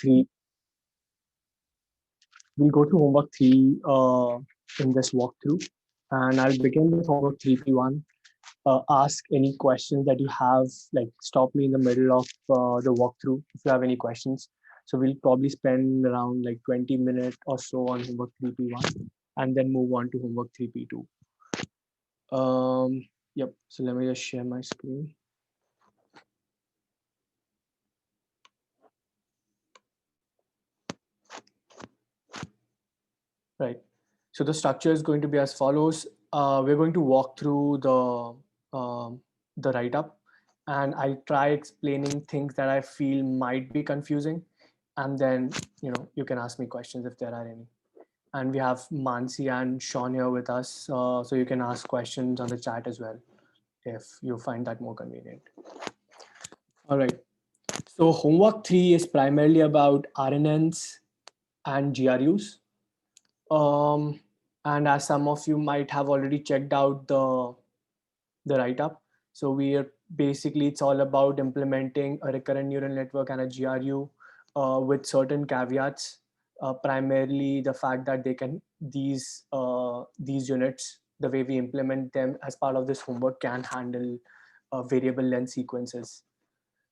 3. We'll go to homework 3 in this walkthrough, and I'll begin with homework 3P1. Ask any questions that you have, like stop me in the middle of the walkthrough if you have any questions. So we'll probably spend around like 20 minutes or so on homework 3P1 and then move on to homework 3P2. Yep, so let me just share my screen. Right. So the structure is going to be as follows. We're going to walk through the write-up, and I'll try explaining things that I feel might be confusing, and then you can ask me questions if there are any. And we have Mansi and Sean here with us, so you can ask questions on the chat as well if you find that more convenient. All right. So homework 3 is primarily about RNNs and GRUs. And as some of you might have already checked out the write-up, so it's all about implementing a recurrent neural network and a GRU with certain caveats. Primarily the fact that these units, the way we implement them as part of this homework, can handle variable length sequences.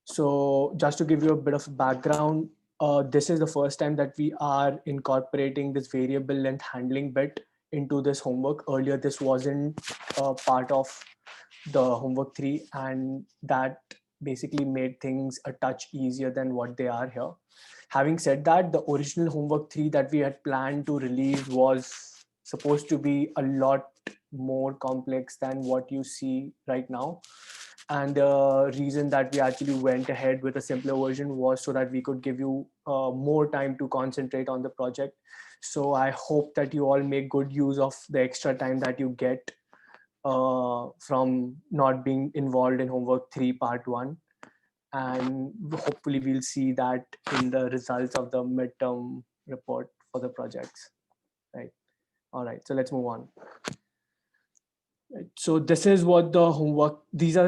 So just to give you a bit of background, this is the first time that we are incorporating this variable length handling bit into this homework. Earlier, this wasn't part of the homework 3, and that basically made things a touch easier than what they are here. Having said that, the original homework 3 that we had planned to release was supposed to be a lot more complex than what you see right now. And the reason that we actually went ahead with a simpler version was so that we could give you more time to concentrate on the project. So I hope that you all make good use of the extra time that you get from not being involved in homework 3 part 1. And hopefully we'll see that in the results of the midterm report for the projects. Right. All right, so let's move on. Right. So this is what the homework,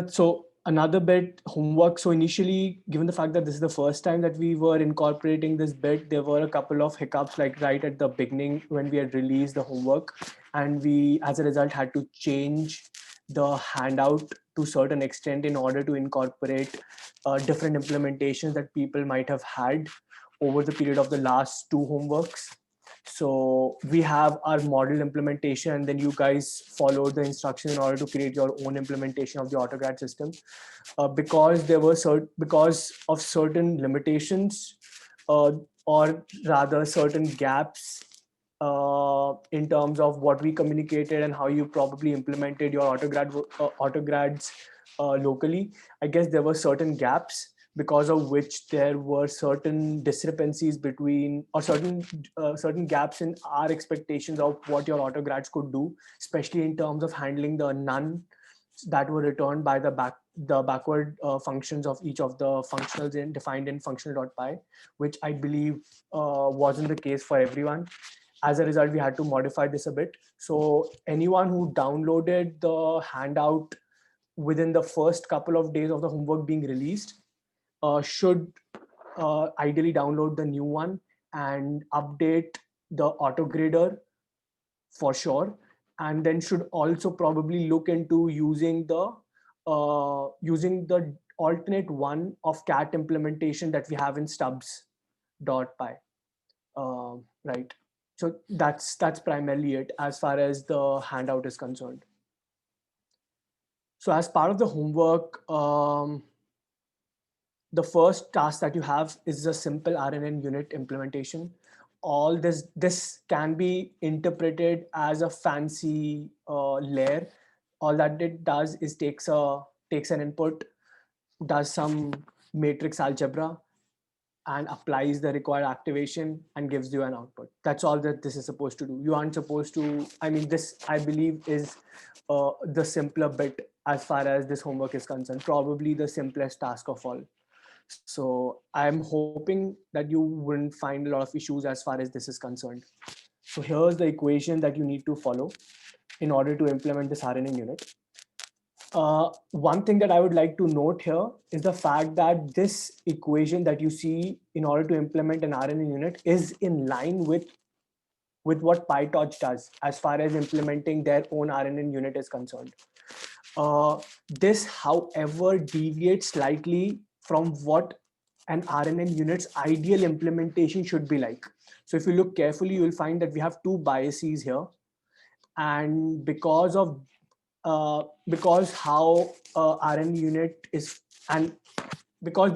so another bit homework. So initially, given the fact that this is the first time that we were incorporating this bit, there were a couple of hiccups, like right at the beginning when we had released the homework, and we, as a result, had to change the handout to a certain extent in order to incorporate different implementations that people might have had over the period of the last 2 homeworks. So we have our model implementation, and then you guys follow the instruction in order to create your own implementation of the AutoGrad system. Because of certain limitations, or rather certain gaps in terms of what we communicated and how you probably implemented your AutoGrads locally. I guess there were certain gaps because of which there were certain discrepancies between, or certain gaps in our expectations of what your AutoGrads could do, especially in terms of handling the none that were returned by the backward functions of each of the functionals defined in functional.py, which I believe wasn't the case for everyone. As a result, we had to modify this a bit. So anyone who downloaded the handout within the first couple of days of the homework being released should ideally download the new one and update the autograder for sure, and then should also probably look into using the alternate one of cat implementation that we have in stubs.py. Right. So that's primarily it as far as the handout is concerned. So as part of the homework, the first task that you have is a simple RNN unit implementation. All this can be interpreted as a fancy layer. All that it does is takes an input, does some matrix algebra, and applies the required activation and gives you an output. That's all that this is supposed to do. You aren't supposed to, I mean, this I believe is the simpler bit as far as this homework is concerned, probably the simplest task of all. So I'm hoping that you wouldn't find a lot of issues as far as this is concerned. So here's the equation that you need to follow in order to implement this RNN unit. One thing that I would like to note here is the fact that this equation that you see in order to implement an RNN unit is in line with what PyTorch does as far as implementing their own RNN unit is concerned. This, however, deviates slightly from what an RNN unit's ideal implementation should be like. So if you look carefully, you'll find that we have two biases here. And because how RNN unit is, and because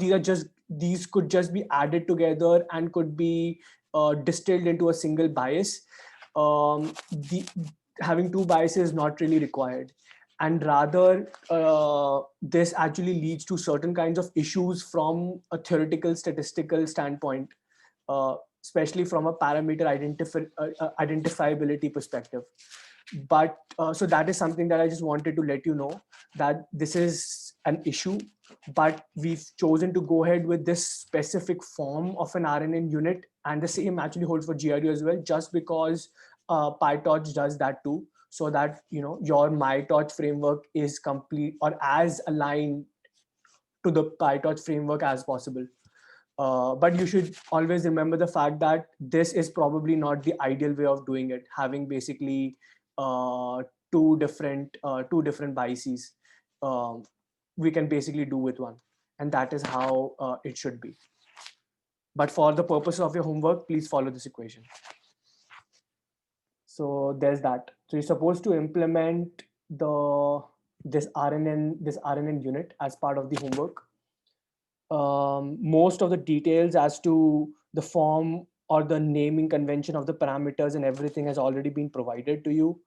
these could just be added together and could be distilled into a single bias, having two biases is not really required, and rather this actually leads to certain kinds of issues from a theoretical statistical standpoint, especially from a parameter identifiability perspective. But so that is something that I just wanted to let you know, that this is an issue, but we've chosen to go ahead with this specific form of an RNN unit, and the same actually holds for GRU as well, just because PyTorch does that too, so that your MyTorch framework is complete or as aligned to the PyTorch framework as possible. But you should always remember the fact that this is probably not the ideal way of doing it, having basically two different biases. We can basically do with one, and that is how it should be. But for the purpose of your homework, please follow this equation. So there's that. So you're supposed to implement this RNN unit as part of the homework. Most of the details as to the form or the naming convention of the parameters and everything has already been provided to you.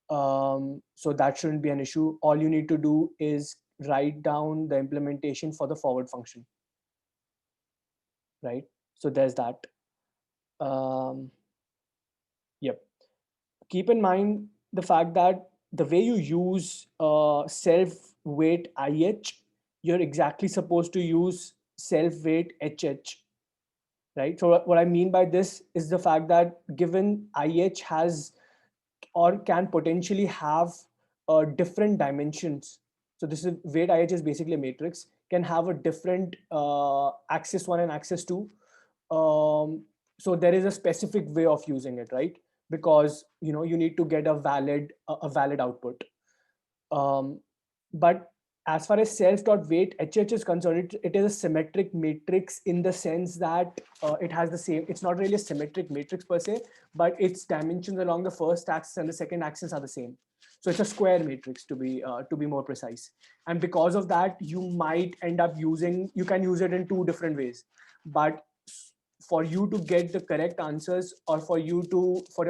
So that shouldn't be an issue. All you need to do is write down the implementation for the forward function. Right? So there's that. Yep. Keep in mind the fact that the way you use self-weight IH, you're exactly supposed to use self-weight HH. Right? So what I mean by this is the fact that given IH has or can potentially have different dimensions. So this is weight IH is basically a matrix, can have a different axis 1 and axis 2. So there is a specific way of using it, right? Because you need to get a valid output. But as far as self.weight HH is concerned, it is a symmetric matrix in the sense that it has the same, it's not really a symmetric matrix per se, but its dimensions along the first axis and the second axis are the same. So it's a square matrix to be more precise. And because of that, you might end up you can use it in two different ways. But for you to get the correct answers, or for your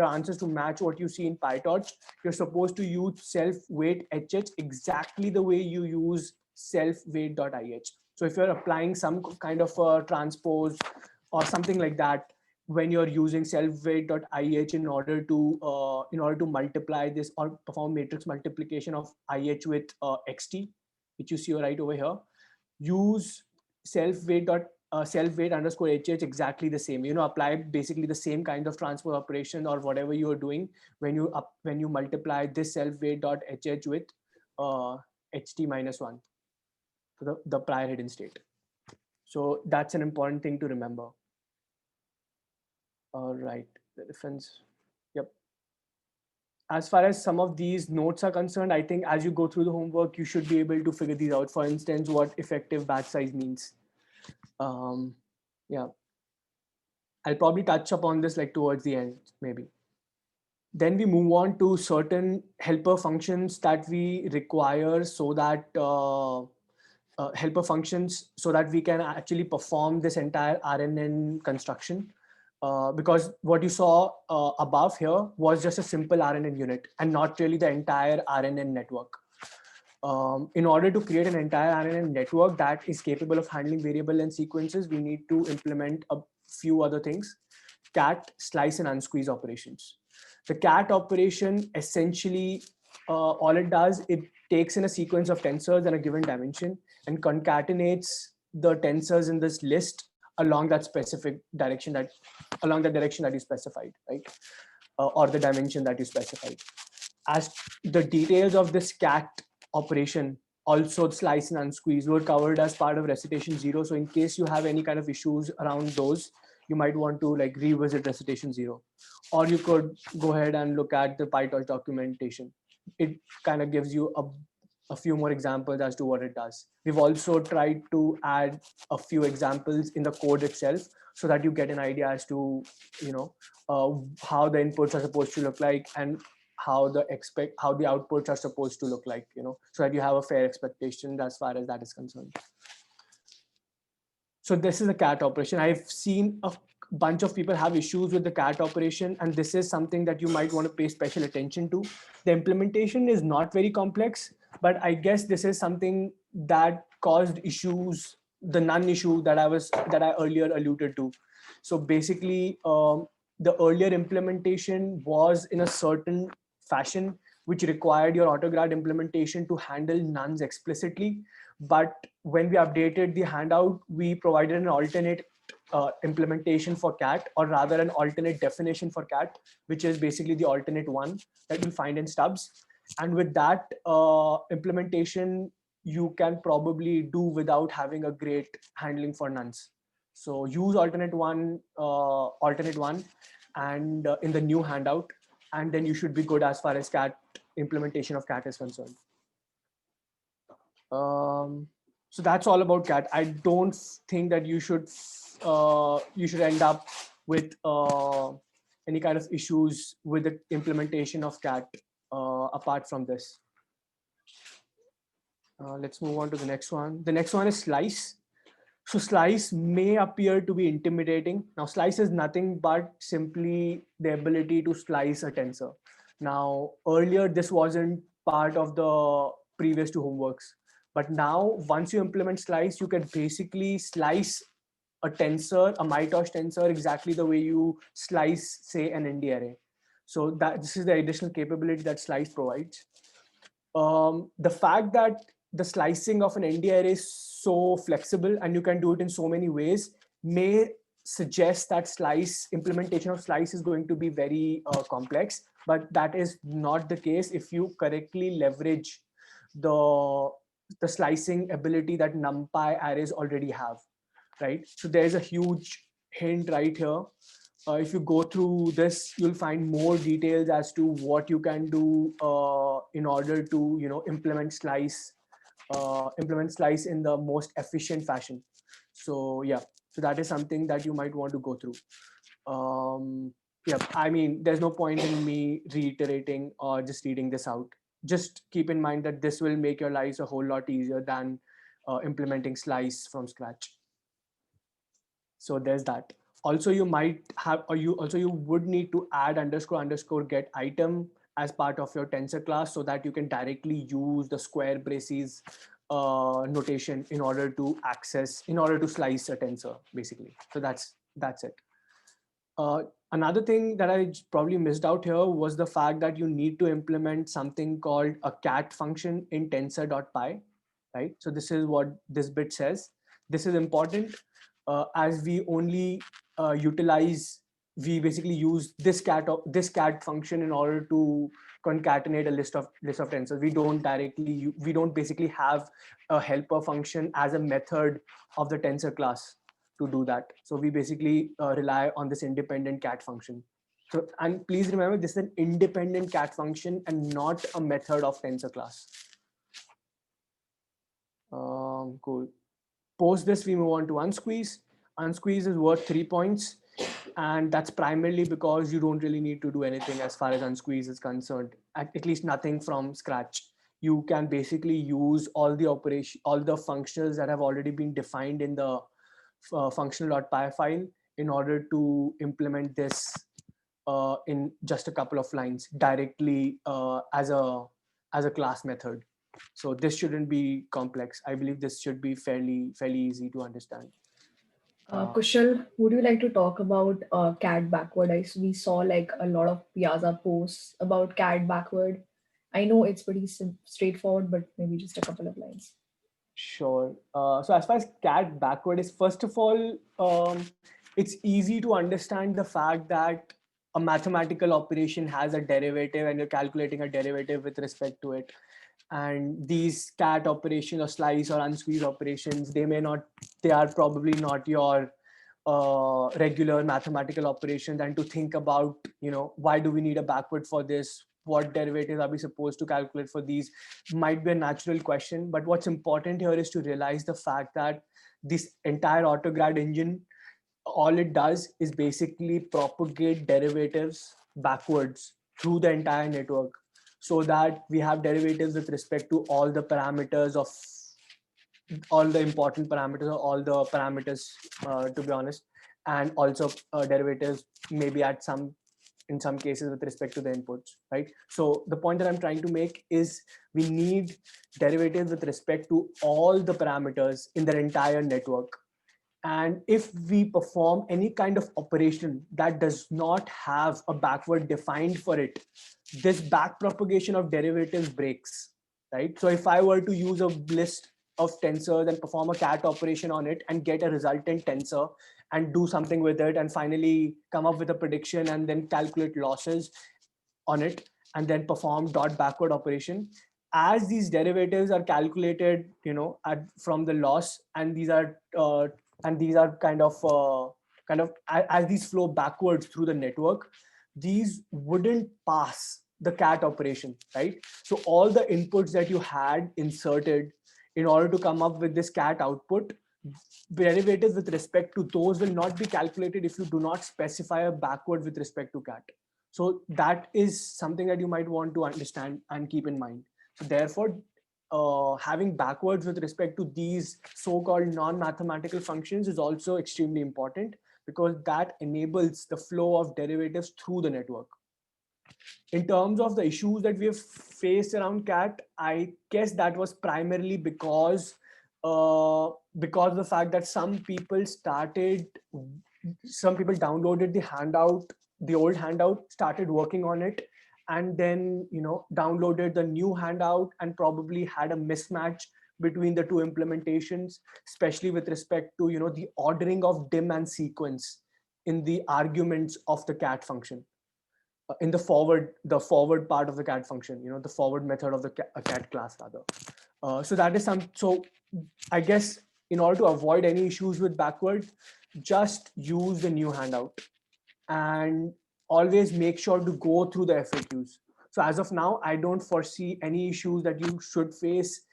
answers to match what you see in PyTorch, you're supposed to use self-weight HH exactly the way you use self-weight.ih. So if you're applying some kind of a transpose or something like that, when you're using self-weight.ih in order to multiply this or perform matrix multiplication of IH with xt, which you see right over here, use self-weight underscore HH exactly the same. Apply basically the same kind of transpose operation or whatever you are doing when you multiply this self-weight dot HH with HT minus 1, so the prior hidden state. So that's an important thing to remember. All right, the difference. Yep. As far as some of these notes are concerned, I think as you go through the homework, you should be able to figure these out. For instance, what effective batch size means. Yeah, I'll probably touch upon this like towards the end, maybe. Then we move on to certain helper functions that we require so that we can actually perform this entire RNN construction. Because what you saw above here was just a simple RNN unit and not really the entire RNN network. In order to create an entire RNN network that is capable of handling variable length sequences, we need to implement a few other things: cat, slice, and unsqueeze operations. The cat operation essentially, all it does, it takes in a sequence of tensors in a given dimension and concatenates the tensors in this list along that direction that you specified, right? Or the dimension that you specified. As the details of this cat operation, also slice and unsqueeze, were covered as part of recitation 0. So in case you have any kind of issues around those, you might want to like revisit recitation 0, or you could go ahead and look at the PyTorch documentation. It kind of gives you a few more examples as to what it does. We've also tried to add a few examples in the code itself so that you get an idea as to, you know, how the inputs are supposed to look like, and how the outputs are supposed to look like, you know, so that you have a fair expectation as far as that is concerned. So this is a cat operation. I've seen a bunch of people have issues with the cat operation, and this is something that you might want to pay special attention to. The implementation is not very complex, but I guess this is something that caused issues, the none issue that I earlier alluded to. So basically, the earlier implementation was in a certain fashion, which required your AutoGrad implementation to handle nuns explicitly. But when we updated the handout, we provided an alternate implementation for cat, or rather an alternate definition for cat, which is basically the alternate one that you'll find in stubs. And with that implementation, you can probably do without having a great handling for nuns. So use alternate one, and in the new handout, and then you should be good as far as cat implementation of cat is concerned. So that's all about cat. I don't think that you should end up with any kind of issues with the implementation of cat apart from this. Let's move on to the next one. The next one is slice. So slice may appear to be intimidating. Now slice is nothing but simply the ability to slice a tensor. Now earlier this wasn't part of the previous two homeworks, but now once you implement slice, you can basically slice a tensor, a mitosh tensor, exactly the way you slice, say, an ND array. So that this is the additional capability that slice provides. The fact that the slicing of an ND array is so flexible and you can do it in so many ways may suggest that slice implementation of slice is going to be very complex, but that is not the case if you correctly leverage the slicing ability that NumPy arrays already have, right? So there's a huge hint right here. If you go through this, you'll find more details as to what you can do in order to, you know, implement slice in the most efficient fashion. So yeah, so that is something that you might want to go through. Yeah, I mean, there's no point in me reiterating or just reading this out. Just keep in mind that this will make your lives a whole lot easier than implementing slice from scratch. So there's that. Also, you might have, or you would need to add __ get item as part of your tensor class, so that you can directly use the square braces notation in order to slice a tensor, basically. So that's it. Another thing that I probably missed out here was the fact that you need to implement something called a cat function in tensor.py, right? So this is what this bit says. This is important as we only we basically use this cat function in order to concatenate a list of tensors. We don't basically have a helper function as a method of the tensor class to do that. So we basically rely on this independent cat function. So, and please remember, this is an independent cat function and not a method of tensor class. Cool. Post this, we move on to unsqueeze. Unsqueeze is worth 3 points. And that's primarily because you don't really need to do anything as far as unsqueeze is concerned, at least nothing from scratch. You can basically use all the functionals that have already been defined in the functional.py file in order to implement this in just a couple of lines directly as a class method. So this shouldn't be complex. I believe this should be fairly easy to understand. Kushal, would you like to talk about CAD backward? We saw like a lot of Piazza posts about CAD backward. I know it's pretty straightforward, but maybe just a couple of lines. Sure. So as far as CAD backward is, first of all, it's easy to understand the fact that a mathematical operation has a derivative and you're calculating a derivative with respect to it. And these cat operations or slice or unsqueeze operations, they are probably not your regular mathematical operations. And to think about, why do we need a backward for this? What derivatives are we supposed to calculate for these? Might be a natural question, but what's important here is to realize the fact that this entire AutoGrad engine, all it does is basically propagate derivatives backwards through the entire network, so that we have derivatives with respect to all the parameters of all the important parameters, or all the parameters, to be honest, and also derivatives maybe at some in some cases with respect to the inputs, right? So the point that I'm trying to make is we need derivatives with respect to all the parameters in the entire network. And if we perform any kind of operation that does not have a backward defined for it, this back propagation of derivatives breaks, right? So if I were to use a list of tensors and perform a cat operation on it and get a resultant tensor and do something with it and finally come up with a prediction and then calculate losses on it and then perform dot backward operation, as these derivatives are calculated, from the loss, and these are as these flow backwards through the network, these wouldn't pass the cat operation, right? So all the inputs that you had inserted in order to come up with this cat output, derivatives with respect to those will not be calculated if you do not specify a backward with respect to cat. So that is something that you might want to understand and keep in mind. So therefore, having backwards with respect to these so-called non-mathematical functions is also extremely important, because that enables the flow of derivatives through the network. In terms of the issues that we have faced around cat, I guess that was primarily because of the fact that some people downloaded the handout, the old handout, started working on it, and then downloaded the new handout and probably had a mismatch between the two implementations, especially with respect to the ordering of dim and sequence in the arguments of the cat function, in the forward part of the cat function, the forward method of the cat class rather. So that is some. So I guess in order to avoid any issues with backward, just use the new handout and always make sure to go through the FAQs. So as of now, I don't foresee any issues that you should face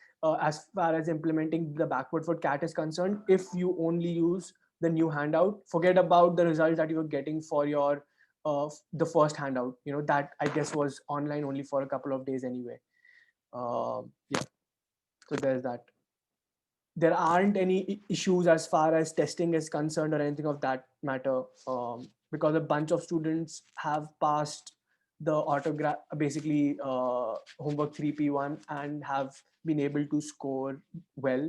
as far as implementing the backward for cat is concerned. If you only use the new handout, forget about the results that you were getting for your the first handout. That I guess was online only for a couple of days anyway. Yeah. So there's that. There aren't any issues as far as testing is concerned or anything of that matter, because a bunch of students have passed the basically homework 3P1 and have been able to score well,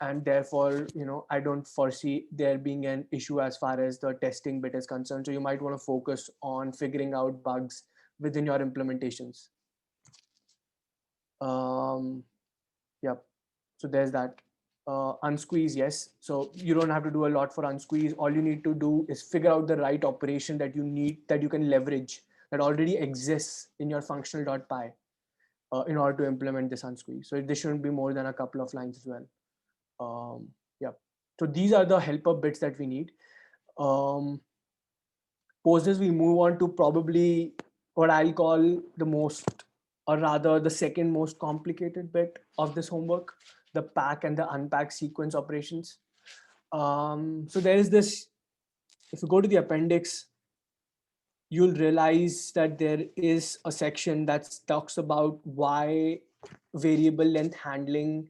and therefore I don't foresee there being an issue as far as the testing bit is concerned. So you might want to focus on figuring out bugs within your implementations. Yep. So there's that. Unsqueeze, yes. So you don't have to do a lot for unsqueeze. All you need to do is figure out the right operation that you need, that you can leverage, that already exists in your functional.py, in order to implement this unsqueeze. So this shouldn't be more than a couple of lines as well. Yeah. So these are the helper bits that we need. Post this, we move on to probably what I'll call the most, or rather the second most complicated bit of this homework, the pack and the unpack sequence operations. So there is this, if you go to the appendix, you'll realize that there is a section that talks about why variable length handling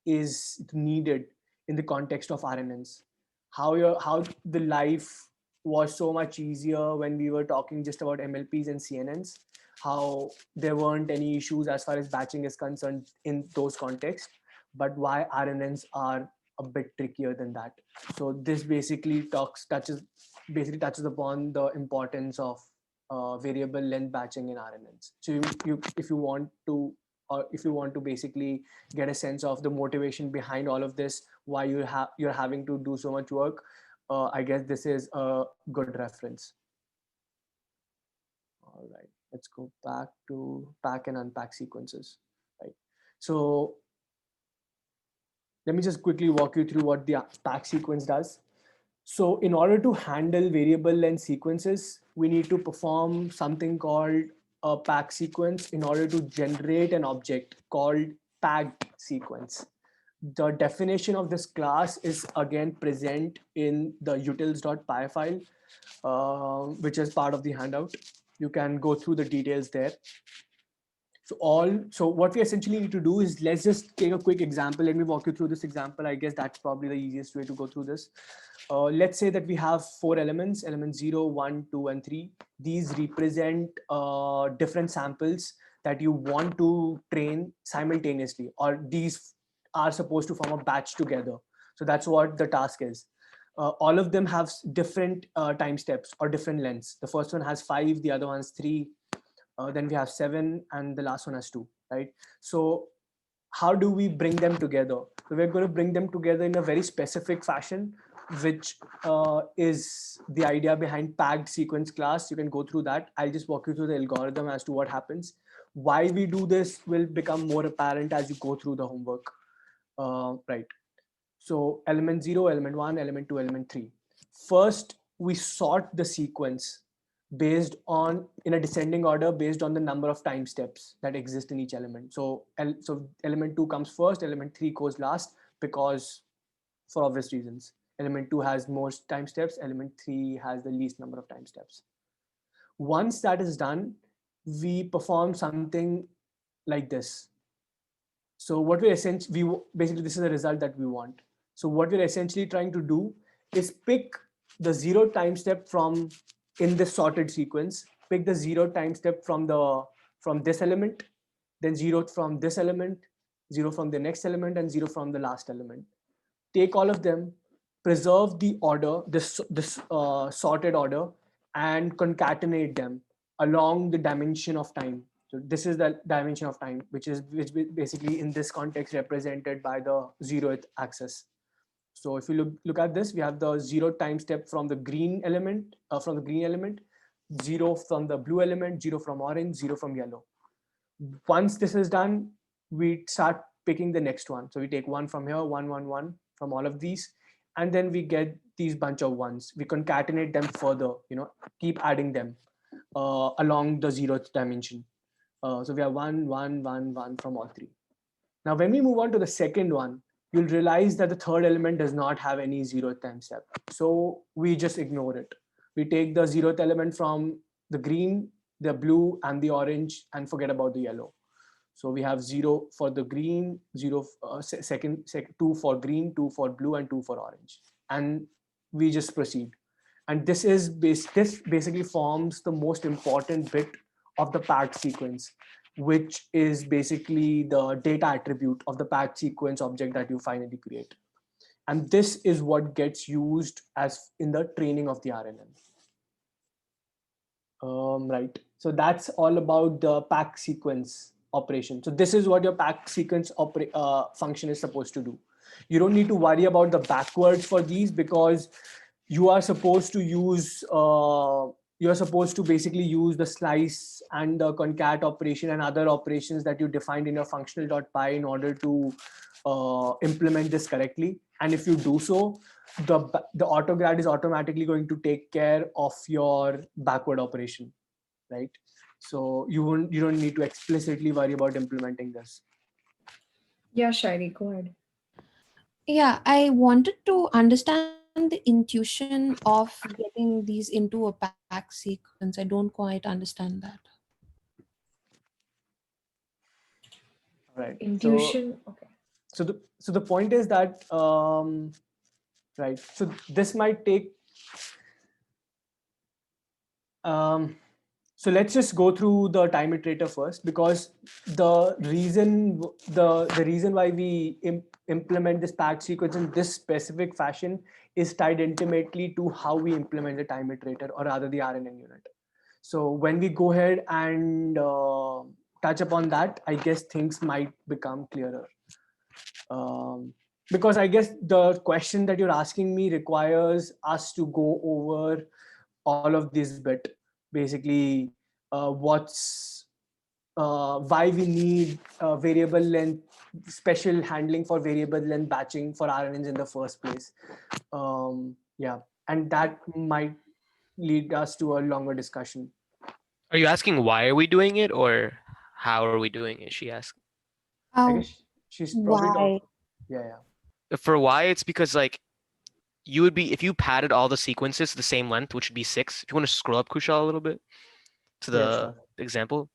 is needed in the context of RNNs. How the life was so much easier when we were talking just about MLPs and CNNs, how there weren't any issues as far as batching is concerned in those contexts, but why RNNs are a bit trickier than that. So this basically touches upon the importance of variable length batching in RNNs. So if you want to, or if you want to basically get a sense of the motivation behind all of this, why you're having to do so much work, I guess this is a good reference. All right, let's go back to pack and unpack sequences. Right. So let me just quickly walk you through what the pack sequence does. So in order to handle variable length sequences, we need to perform something called a pack sequence in order to generate an object called packed sequence. The definition of this class is again present in the utils.py file, which is part of the handout. You can go through the details there. So what we essentially need to do is, let's just take a quick example. Let me walk you through this example. I guess that's probably the easiest way to go through this. Let's say that we have 4 elements 0, 1, 2, and 3. These represent different samples that you want to train simultaneously, or these are supposed to form a batch together. So that's what the task is. All of them have different time steps or different lengths. The first one has 5, the other one's 3, then we have 7, and the last one has 2, right? So how do we bring them together? So we're going to bring them together in a very specific fashion, which is the idea behind packed sequence class. You can go through that. I'll just walk you through the algorithm as to what happens. Why we do this will become more apparent as you go through the homework, right? So element 0, element 1, element 2, element 3. First, we sort the sequence based on, in a descending order, based on the number of time steps that exist in each element. So element 2 comes first, element 3 goes last, because for obvious reasons. Element 2 has most time steps, element 3 has the least number of time steps. Once that is done, we perform something like this. So what we're essentially, basically this is the result that we want. So what we're essentially trying to do is pick the 0 time step from, in this sorted sequence, pick the 0 time step from this element, then 0 from this element, 0 from the next element, and 0 from the last element. Take all of them, preserve the order, this sorted order, and concatenate them along the dimension of time. So this is the dimension of time, which basically in this context represented by the 0th axis. So if you look at this, we have the 0 time step from the green element, 0 from the blue element, 0 from orange, 0 from yellow. Once this is done, we start picking the next one. So we take 1 from here, 1, 1, 1 from all of these, and then we get these bunch of ones. We concatenate them further, keep adding them along the 0th dimension. So we have 1, 1, 1, 1 from all 3. Now, when we move on to the second one, you'll realize that the third element does not have any 0th time step. So we just ignore it. We take the 0th element from the green, the blue, and the orange, and forget about the yellow. So we have 0 for the green, 0 2 for green, 2 for blue, and 2 for orange. And we just proceed. And this basically forms the most important bit of the packed sequence, which is basically the data attribute of the packed sequence object that you finally create. And this is what gets used as in the training of the RNN. Right. So that's all about the pack sequence operation. So this is what your pack sequence function is supposed to do. You don't need to worry about the backwards for these, because you are supposed to use you're supposed to basically use the slice and the concat operation and other operations that you defined in your functional.py in order to implement this correctly. And if you do so, the AutoGrad is automatically going to take care of your backward operation, right? So you don't need to explicitly worry about implementing this. Yeah, Shairi, go ahead. Yeah, I wanted to understand the intuition of getting these into a pack sequence. I don't quite understand that. Right. Intuition. Okay. So the point is that right. So this might take so let's just go through the time iterator first, because the reason why we implement this packed sequence in this specific fashion is tied intimately to how we implement the time iterator, or rather the RNN unit. So when we go ahead and touch upon that, I guess things might become clearer. Because I guess the question that you're asking me requires us to go over all of this bit. Basically, why we need variable length special handling for variable length batching for RNNs in the first place. Yeah, and that might lead us to a longer discussion. Are you asking why are we doing it or how are we doing it? She asked. I Oh, guess she's probably why? talking. Yeah. For why, it's because like you would be if you padded all the sequences to the same length, which would be 6. If you want to scroll up Kushal a little bit to Yeah, the sure. example,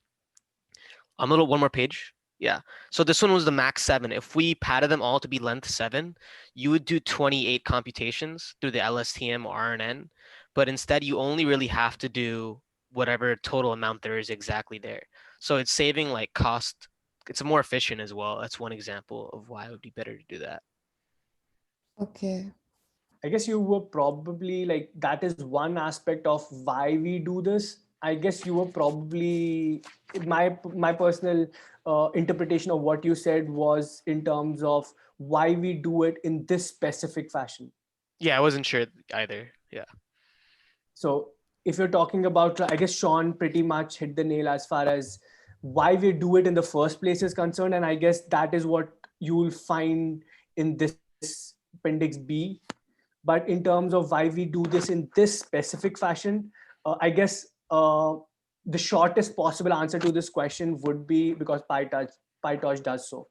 one more page. Yeah. So this one was the max 7. If we padded them all to be length 7, you would do 28 computations through the LSTM or RNN, but instead you only really have to do whatever total amount there is exactly there. So it's saving like cost. It's more efficient as well. That's one example of why it would be better to do that. Okay. I guess you were probably like, that is one aspect of why we do this. I guess you were probably, my personal interpretation of what you said was in terms of why we do it in this specific fashion. Yeah, I wasn't sure either. Yeah. So if you're talking about, I guess Sean pretty much hit the nail as far as why we do it in the first place is concerned. And I guess that is what you will find in this appendix B. But in terms of why we do this in this specific fashion, I guess the shortest possible answer to this question would be because PyTorch does so.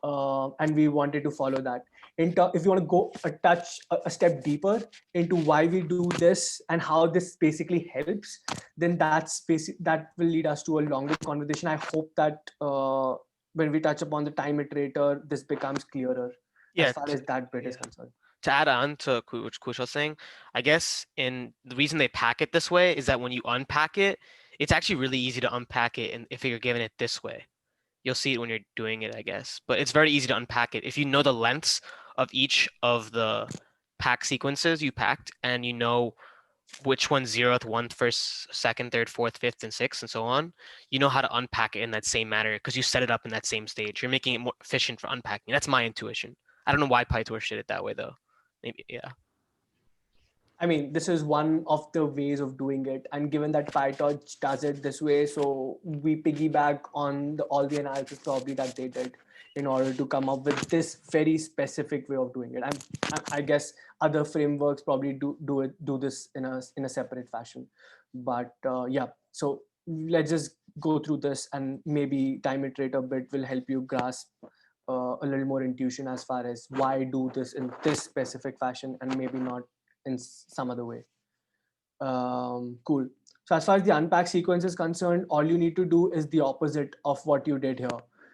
And we wanted to follow that. If you want to go a step deeper into why we do this and how this basically helps, then that will lead us to a longer conversation. I hope that when we touch upon the time iterator, this becomes clearer as Yeah. far as that bit is Yeah. concerned. To add on to what Kush was saying, I guess in the reason they pack it this way is that when you unpack it, it's actually really easy to unpack it, and if you're given it this way, you'll see it when you're doing it, I guess. But it's very easy to unpack it if you know the lengths of each of the pack sequences you packed, and you know which one's 0th, 1st, 1st, 2nd, 3rd, 4th, 5th, and 6th, and so on. You know how to unpack it in that same manner because you set it up in that same stage. You're making it more efficient for unpacking. That's my intuition. I don't know why PyTorch did it that way though. Maybe, yeah. I mean, this is one of the ways of doing it. And given that PyTorch does it this way, so we piggyback on all the analysis probably that they did in order to come up with this very specific way of doing it. I guess other frameworks probably do this in a separate fashion. But yeah, so let's just go through this, and maybe time iterator bit will help you grasp a little more intuition as far as why do this in this specific fashion and maybe not in some other way. Cool. So as far as the unpack sequence is concerned, all you need to do is the opposite of what you did here.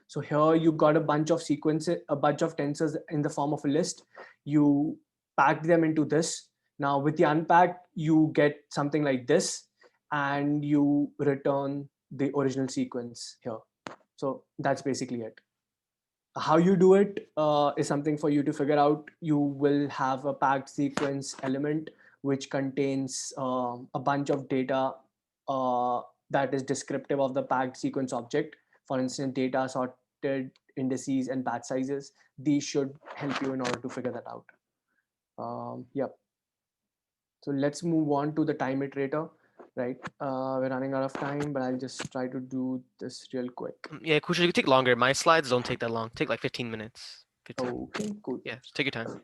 So here you got a bunch of sequences, a bunch of tensors in the form of a list. You packed them into this. Now with the unpack, you get something like this, and you return the original sequence here. So that's basically it. How you do it is something for you to figure out. You will have a packed sequence element which contains a bunch of data that is descriptive of the packed sequence object. For instance, data, sorted indices, and batch sizes. These should help you in order to figure that out. Yep. So let's move on to the time iterator. Right, we're running out of time, but I'll just try to do this real quick. Yeah, Kush, you can take longer. My slides don't take that long. Take like 15 minutes. 15. Okay, cool. Yeah, take your time.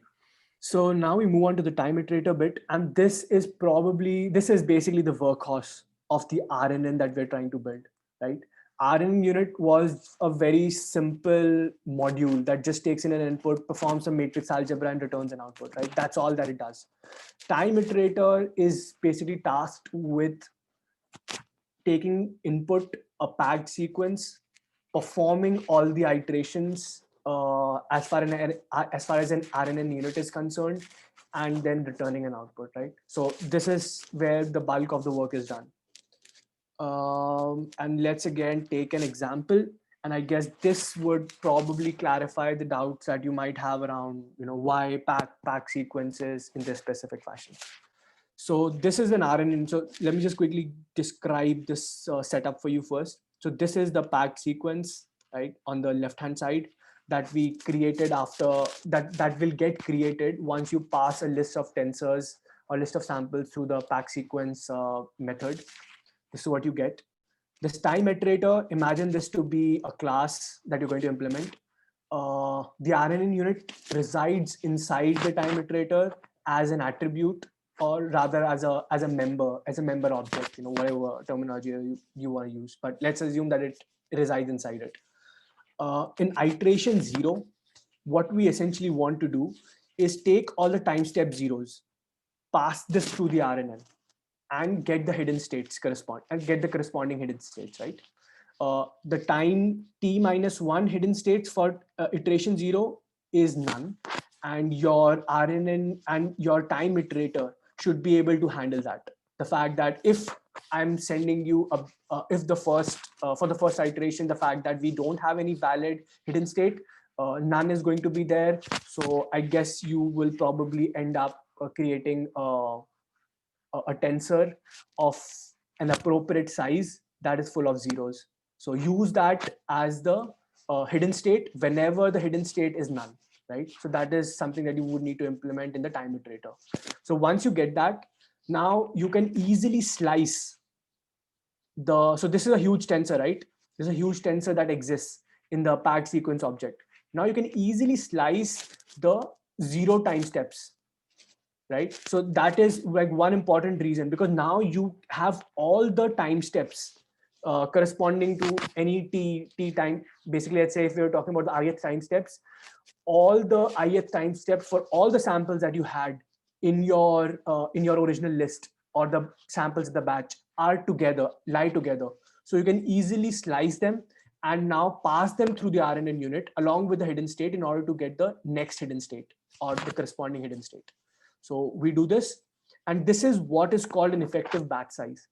So now we move on to the time iterator bit, and this is basically the workhorse of the RNN that we're trying to build, right? RNN unit was a very simple module that just takes in an input, performs some matrix algebra, and returns an output, right? That's all that it does. Time iterator is basically tasked with taking input, a packed sequence, performing all the iterations as far as an RNN unit is concerned, and then returning an output, right? So this is where the bulk of the work is done. And let's again take an example. And I guess this would probably clarify the doubts that you might have around, why pack sequences in this specific fashion. So this is an RNN. So let me just quickly describe this setup for you first. So this is the packed sequence, right, on the left-hand side that we created after that will get created once you pass a list of tensors or list of samples through the packed sequence method. This is what you get. This time iterator, imagine this to be a class that you're going to implement. the RNN unit resides inside the time iterator as an attribute, or rather as a member object, whatever terminology you want to use. But let's assume that it resides inside it. In iteration 0, what we essentially want to do is take all the time step zeros, pass this through the RNN, and get the hidden states corresponding hidden states, right? The time t minus 1 hidden states for iteration 0 is none, and your RNN and your time iterator should be able to handle that. The fact that if I'm sending you if the first for the first iteration, the fact that we don't have any valid hidden state, none is going to be there. So I guess you will probably end up creating a tensor of an appropriate size that is full of zeros. So use that as the hidden state whenever the hidden state is none, right? So that is something that you would need to implement in the time iterator. So once you get that, now you can easily slice so this is a huge tensor, right? There's a huge tensor that exists in the packed sequence object. Now you can easily slice the 0 time steps, right? So that is like one important reason, because now you have all the time steps corresponding to any t time. Basically, let's say if we were talking about the ith time steps, all the ith time steps for all the samples that you had in your original list, or the samples in the batch, lie together. So you can easily slice them and now pass them through the RNN unit along with the hidden state in order to get the next hidden state or the corresponding hidden state. So we do this, and this is what is called an effective batch size.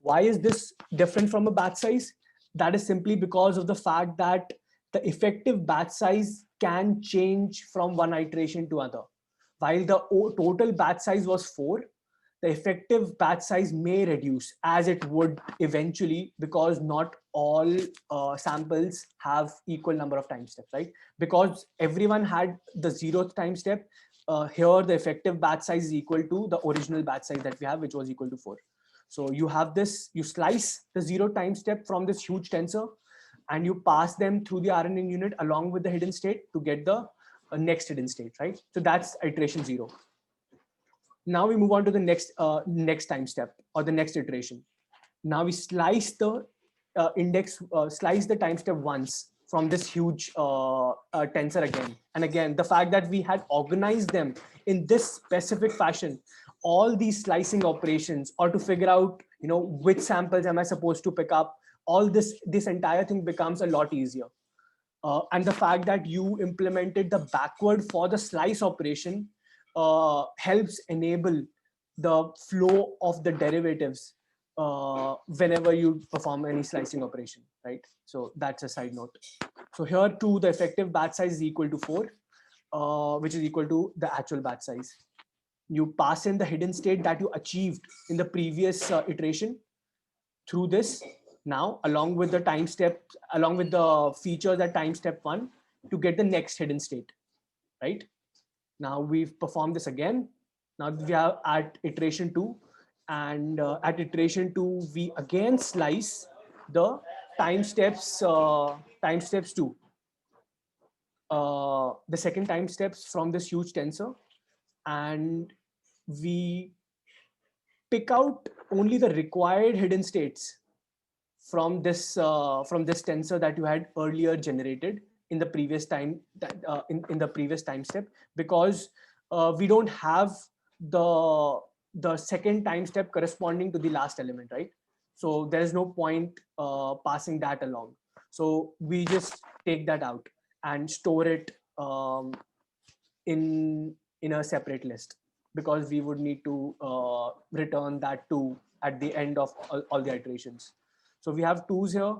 Why is this different from a batch size? That is simply because of the fact that the effective batch size can change from one iteration to other. While the total batch size was 4, the effective batch size may reduce, as it would eventually, because not all samples have equal number of time steps, right? Because everyone had the 0th time step, here the effective batch size is equal to the original batch size that we have, which was equal to 4. So you have this, you slice the 0 time step from this huge tensor, and you pass them through the RNN unit along with the hidden state to get the next hidden state, right? So that's iteration 0. Now we move on to the next time step, or the next iteration. Now we slice the slice the time step once from this huge tensor again. And again, the fact that we had organized them in this specific fashion, all these slicing operations, or to figure out, which samples am I supposed to pick up, all this entire thing becomes a lot easier. And the fact that you implemented the backward for the slice operation helps enable the flow of the derivatives whenever you perform any slicing operation, right? So that's a side note. So here too, the effective batch size is equal to 4, which is equal to the actual batch size. You pass in the hidden state that you achieved in the previous iteration through this now, along with the time step, along with the features at time step 1 to get the next hidden state, right? Now we've performed this again. Now we are at iteration 2, and at iteration 2 we again slice the time steps 2, the second time steps from this huge tensor, and we pick out only the required hidden states from this tensor that you had earlier generated in the previous time in the previous time step, because we don't have the second time step corresponding to the last element, right? So there is no point passing that along. So we just take that out and store it in a separate list, because we would need to return that 2 at the end of all the iterations. So we have 2s here,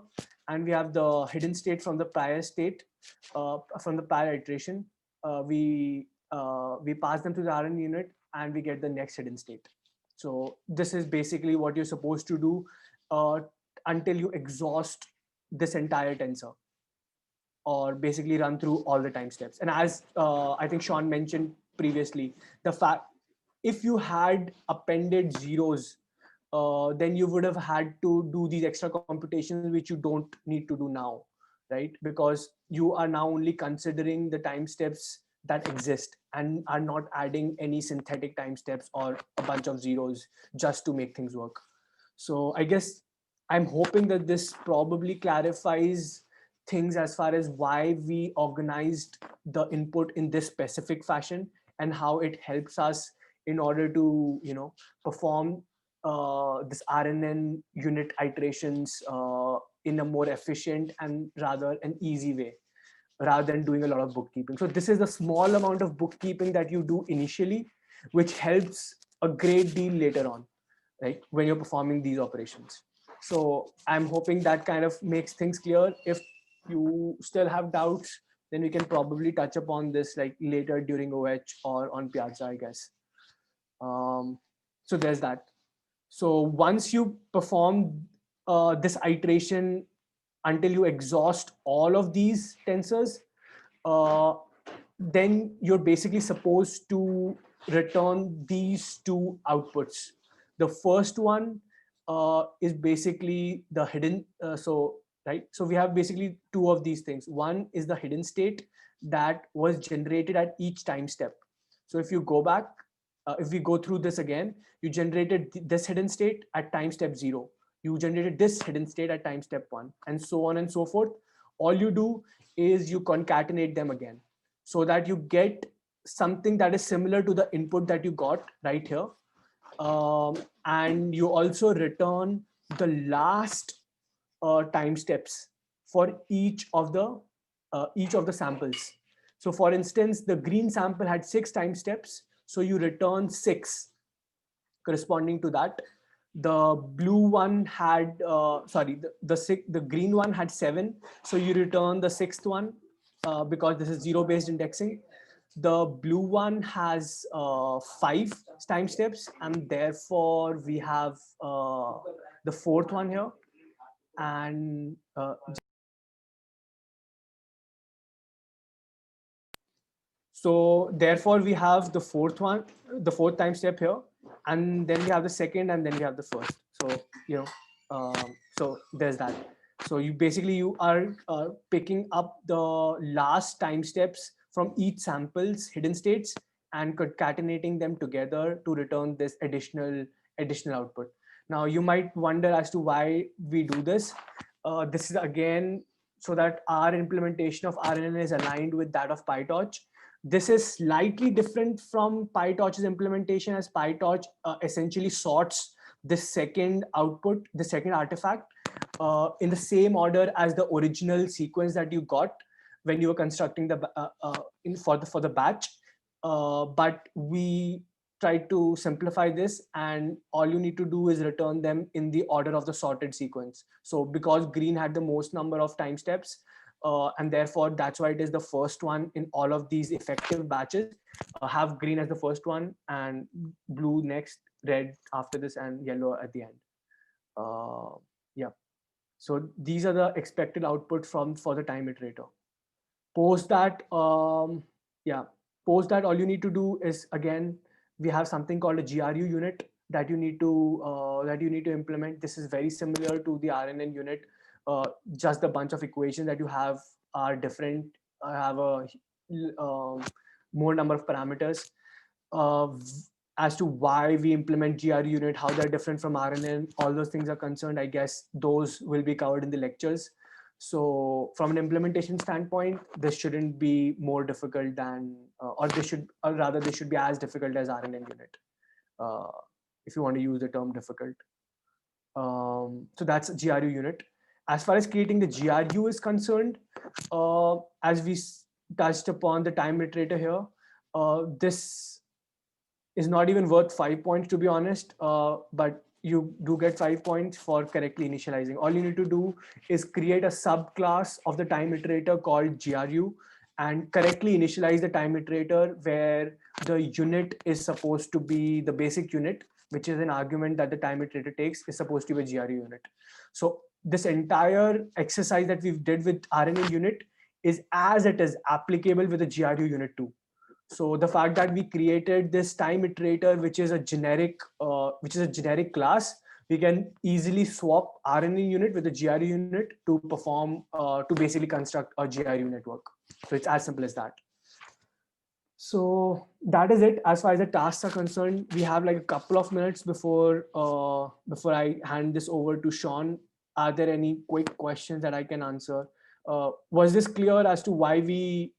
and we have the hidden state from the prior state, from the prior iteration. We pass them to the RN unit, and we get the next hidden state. So this is basically what you're supposed to do until you exhaust this entire tensor, or basically run through all the time steps. And as I think Sean mentioned previously, the fact, if you had appended zeros, then you would have had to do these extra computations, which you don't need to do now, right? Because you are now only considering the time steps that exist and are not adding any synthetic time steps or a bunch of zeros just to make things work. So I guess I'm hoping that this probably clarifies things as far as why we organized the input in this specific fashion and how it helps us in order to, perform this RNN unit iterations in a more efficient and rather an easy way, rather than doing a lot of bookkeeping. So this is the small amount of bookkeeping that you do initially, which helps a great deal later on, right, when you're performing these operations. So I'm hoping that kind of makes things clear. If you still have doubts, then we can probably touch upon this like later during OH or on Piazza, I guess. So there's that. So once you perform this iteration until you exhaust all of these tensors, uh, then you're basically supposed to return these two outputs. The first one is basically the hidden. Right. So we have basically two of these things. One is the hidden state that was generated at each time step. So if you go back, if we go through this again, you generated this hidden state at time step 0. You generated this hidden state at time step 1, and so on and so forth. All you do is you concatenate them again so that you get something that is similar to the input that you got right here. And you also return the last time steps for each of the samples. So for instance, the green sample had 6 time steps, so you return 6 corresponding to that. The blue one had the green one had 7, so you return the 6th one because this is zero based indexing. The blue one has 5 time steps, and therefore we have the 4th one here. And so therefore we have the 4th time step here, and then we have the 2nd, and then we have the 1st. So so there's that. So you are picking up the last time steps from each sample's hidden states and concatenating them together to return this additional output. Now you might wonder as to why we do this. This is again so that our implementation of RNN is aligned with that of PyTorch. This is slightly different from PyTorch's implementation, as PyTorch essentially sorts the second output, the second artifact, in the same order as the original sequence that you got when you were constructing the for the batch. But we try to simplify this, and all you need to do is return them in the order of the sorted sequence. So because green had the most number of time steps, and therefore that's why it is the first one in all of these effective batches. Have green as the first one, and blue next, red after this, and yellow at the end. Yeah. So these are the expected output for the time iterator. Post that, all you need to do is, again, we have something called a GRU unit that you need to implement. This is very similar to the RNN unit. Just the bunch of equations that you have are different. Have a more number of parameters. As to why we implement GRU unit, how they're different from RNN, all those things are concerned, I guess those will be covered in the lectures. So from an implementation standpoint, this shouldn't be more difficult than, they should be as difficult as RNN unit, if you want to use the term difficult. So that's a GRU unit. As far as creating the GRU is concerned, as we touched upon the time iterator here, this is not even worth 5 points, to be honest, but you do get 5 points for correctly initializing. All you need to do is create a subclass of the time iterator called GRU and correctly initialize the time iterator, where the unit is supposed to be the basic unit, which is an argument that the time iterator takes, is supposed to be a GRU unit. So this entire exercise that we did with RNN unit is as it is applicable with the GRU unit too. So the fact that we created this time iterator, which is a generic class, we can easily swap RNA unit with the GRU unit to perform, to basically construct a GRU network. So it's as simple as that. So that is it as far as the tasks are concerned. We have like a couple of minutes before I hand this over to Sean. Are there any quick questions that I can answer? Was this clear as to why we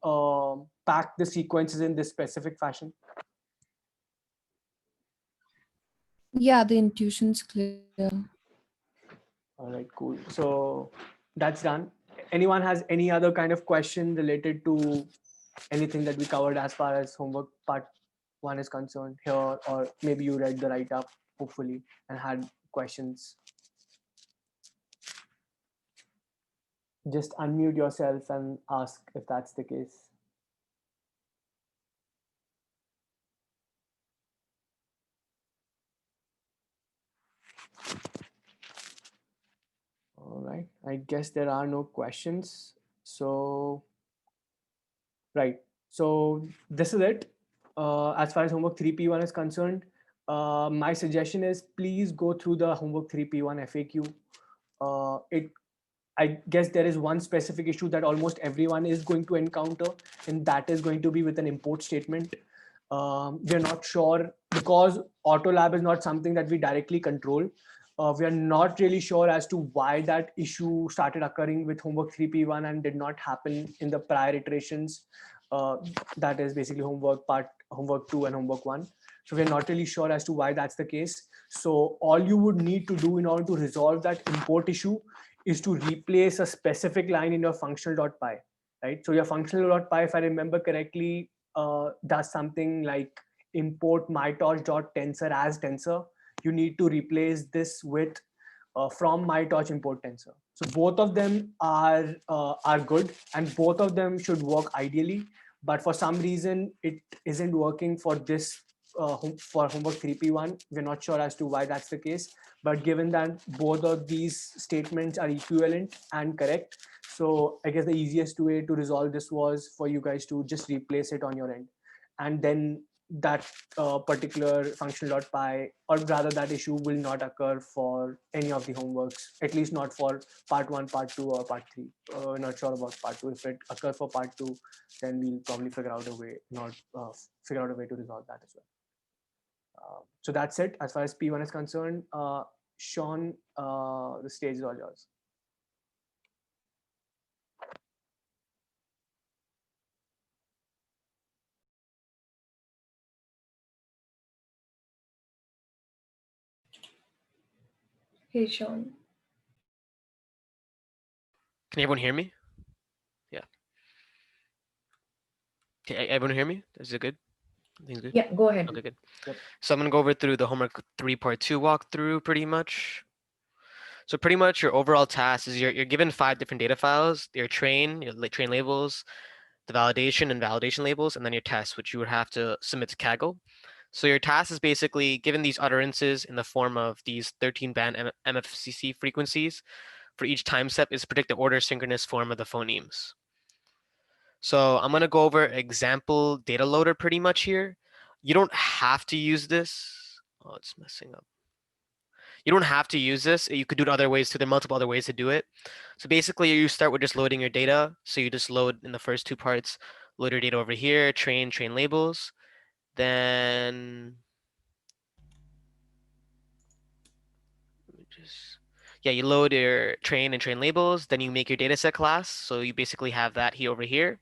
pack the sequences in this specific fashion? Yeah, the intuition's clear. All right, cool. So that's done. Anyone has any other kind of question related to anything that we covered as far as homework part 1 is concerned here, or maybe you read the write-up, hopefully, and had questions? Just unmute yourself and ask if that's the case. All right, I guess there are no questions. So, right. So this is it. As far as homework 3P1 is concerned, my suggestion is please go through the homework 3P1 FAQ. I guess there is one specific issue that almost everyone is going to encounter, and that is going to be with an import statement. We're not sure because AutoLab is not something that we directly control. We are not really sure as to why that issue started occurring with homework 3P1 and did not happen in the prior iterations. That is basically homework 2 and homework 1. So we're not really sure as to why that's the case. So all you would need to do in order to resolve that import issue is to replace a specific line in your functional.py, right? So your functional.py, if I remember correctly, does something like import mytorch.tensor as tensor. You need to replace this with from mytorch import tensor. So both of them are good, and both of them should work ideally. But for some reason, it isn't working for this for homework 3P1. We're not sure as to why that's the case. But given that both of these statements are equivalent and correct, so I guess the easiest way to resolve this was for you guys to just replace it on your end. And then that particular functional.py, or rather that issue, will not occur for any of the homeworks, at least not for part 1, part 2, or part 3. We're not sure about part 2. If it occurs for part 2, then we'll probably figure out a way to resolve that as well. So that's it as far as P1 is concerned. Sean, the stage is all yours. Hey, Sean. Can everyone hear me? Yeah. Can everyone hear me? Is it good? Things good? Yeah, go ahead. Okay, good. Yep. So I'm gonna go over through the homework 3 part 2 walkthrough pretty much. So pretty much your overall task is you're given 5 different data files: your train labels, the validation and validation labels, and then your test, which you would have to submit to Kaggle. So your task is basically given these utterances in the form of these 13-band MFCC frequencies. For each time step is predict the order synchronous form of the phonemes. So I'm gonna go over example data loader pretty much here. You don't have to use this. Oh, it's messing up. You don't have to use this. You could do it other ways too. There are multiple other ways to do it. So basically you start with just loading your data. So you just load in the first 2 parts, load your data over here, train labels. Then you load your train labels. Then you make your dataset class. So you basically have that here over here.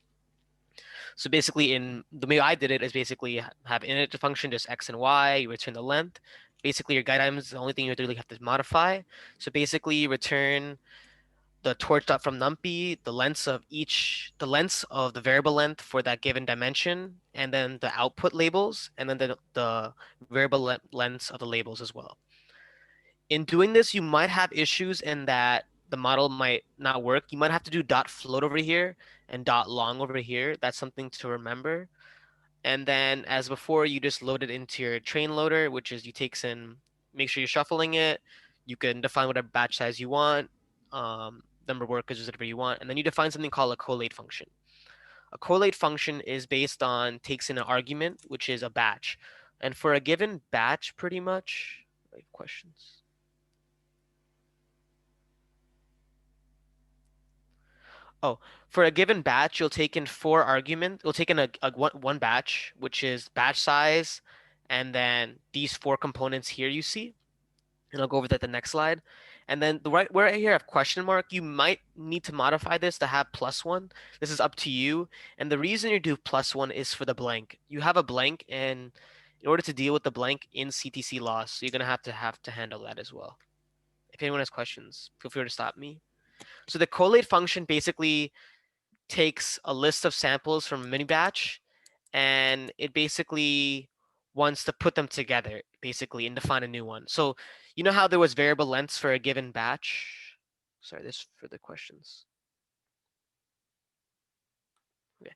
So basically in the way I did it is basically have init function, just X and Y, you return the length. Basically your guide items is the only thing you really have to modify. So basically you return the torch dot from numpy, the lengths of the variable length for that given dimension, and then the output labels, and then the variable lengths of the labels as well. In doing this, you might have issues in that the model might not work. You might have to do dot float over here and dot long over here. That's something to remember. And then as before, you just load it into your train loader, which is make sure you're shuffling it. You can define whatever batch size you want, number of workers, whatever you want. And then you define something called a collate function. A collate function is based on, takes in an argument, which is a batch. And for a given batch, pretty much, questions? For a given batch, you'll take in 4 arguments. You'll take in one batch, which is batch size, and then these 4 components here you see. And I'll go over that the next slide. And then where here I have question mark, you might need to modify this to have +1. This is up to you. And the reason you do +1 is for the blank. You have a blank, and in order to deal with the blank in CTC loss, so you're gonna have to handle that as well. If anyone has questions, feel free to stop me. So the collate function basically takes a list of samples from a mini batch, and it basically wants to put them together, basically, and define a new one. So you know how there was variable lengths for a given batch? Sorry, this for the questions. Okay.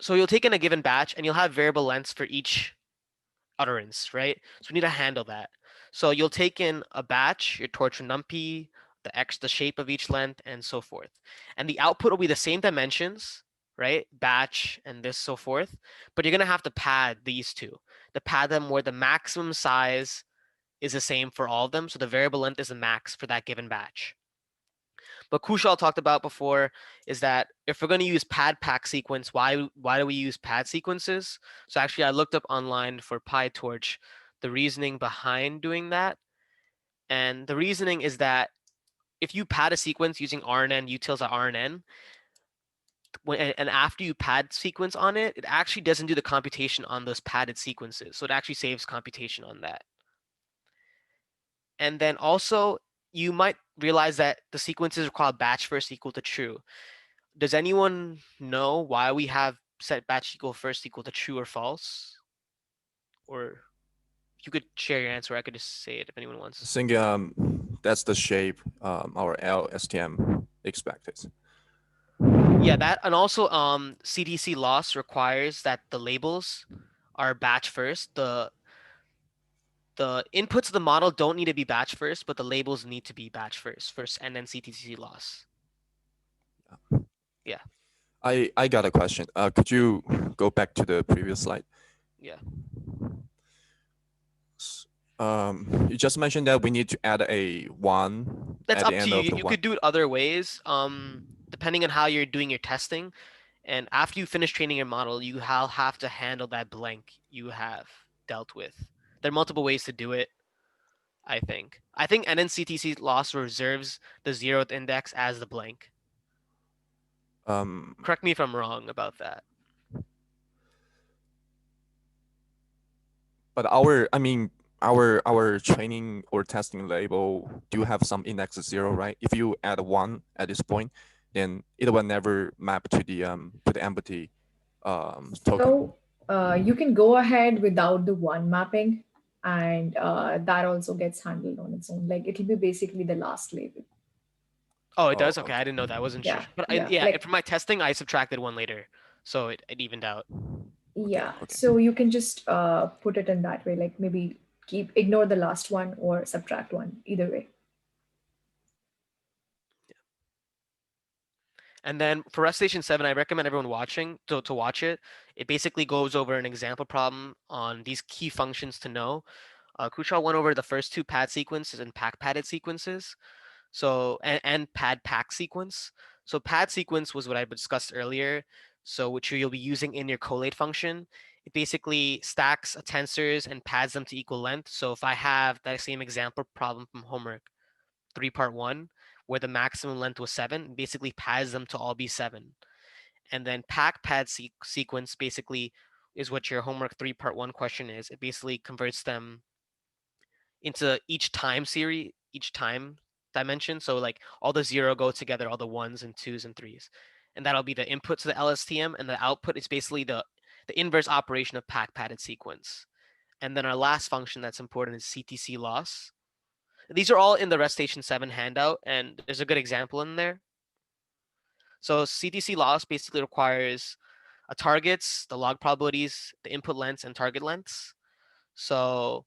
So you'll take in a given batch and you'll have variable lengths for each utterance, right? So we need to handle that. So you'll take in a batch, your torch from numpy, the shape of each length, and so forth. And the output will be the same dimensions, right? Batch and this so forth. But you're gonna have to pad these two. To pad them where the maximum size is the same for all of them. So the variable length is the max for that given batch. But Kushal talked about before is that if we're going to use pad pack sequence, why do we use pad sequences? So actually, I looked up online for PyTorch the reasoning behind doing that, and the reasoning is that if you pad a sequence using RNN utils at RNN, and after you pad sequence on it, it actually doesn't do the computation on those padded sequences, so it actually saves computation on that. And then also, you might realize that the sequences are called batch first equal to true. Does anyone know why we have set batch equal first equal to true or false? Or if you could share your answer, I could just say it if anyone I wants. think that's the shape our LSTM expected. Yeah, that, and also CDC loss requires that the labels are batch first. The inputs of the model don't need to be batch first, but the labels need to be batch first, and then CTC loss. Yeah. I got a question. Could you go back to the previous slide? Yeah. You just mentioned that we need to add a 1 That's at up the to end you. of the You one. could do it other ways, depending on how you're doing your testing. And after you finish training your model, you have to handle that blank you have dealt with. There are multiple ways to do it, I think. I think NNCTC loss reserves the 0th index as the blank. Correct me if I'm wrong about that. But our training or testing label do have some index 0, right? If you add a 1 at this point, then it will never map to the empty token. So you can go ahead without the 1 mapping, and that also gets handled on its own. Like it'll be basically the last label. Oh, it does? Oh, Okay, I didn't know that. I wasn't sure. Yeah, But yeah, like for my testing, I subtracted 1 later. So it evened out. yeah. okay. So you can just put it in that way. Like maybe ignore the last one or subtract 1. Either way. And then for Recitation 7, I recommend everyone watching to watch it. It basically goes over an example problem on these key functions to know. Kushal went over the first 2 pad sequences and pack padded sequences. So and pad pack sequence. So pad sequence was what I discussed earlier. So which you'll be using in your collate function. It basically stacks tensors and pads them to equal length. So if I have that same example problem from homework 3 part 1, where the maximum length was 7, basically pads them to all be 7. And then pack pad sequence basically is what your homework 3 part 1 question is. It basically converts them into each time dimension. So like all the 0 go together, all the 1s and 2s and 3s. And that'll be the input to the LSTM, and the output is basically the inverse operation of pack padded sequence. And then our last function that's important is CTC loss. These are all in the Recitation 7 handout, and there's a good example in there. So CTC loss basically requires a targets, the log probabilities, the input lengths, and target lengths. So